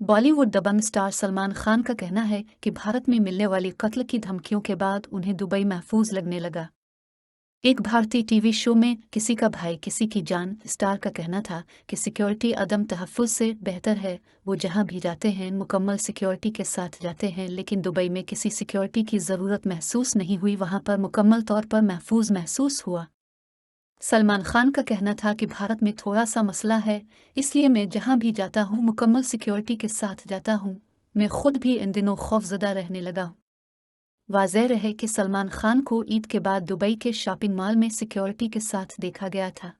बॉलीवुड दबंग star Salman Khan का कहना है कि भारत में मिलने वाली कत्ल की धमकियों के बाद उन्हें दुबई महफूज लगने लगा। एक भारतीय टीवी शो में किसी का भाई किसी की जान स्टार का कहना था कि सिक्योरिटी अदम तहफ़्फ़ुज़ से बेहतर है। वो जहां भी जाते हैं मुकम्मल सिक्योरिटी के साथ जाते हैं, लेकिन दुबई में किसी सिक्योरिटी की ज़रूरत महसूस नहीं हुई। वहां पर मुकम्मल तौर पर महफूज महसूस हुआ। सलमान खान का कहना था कि भारत में थोड़ा सा मसला है, इसलिए मैं जहां भी जाता हूं मुकम्मल सिक्योरिटी के साथ जाता हूं। मैं खुद भी इन दिनों खौफजदा रहने लगा हूं। वाज़ेह रहे कि सलमान खान को ईद के बाद दुबई के शॉपिंग मॉल में सिक्योरिटी के साथ देखा गया था।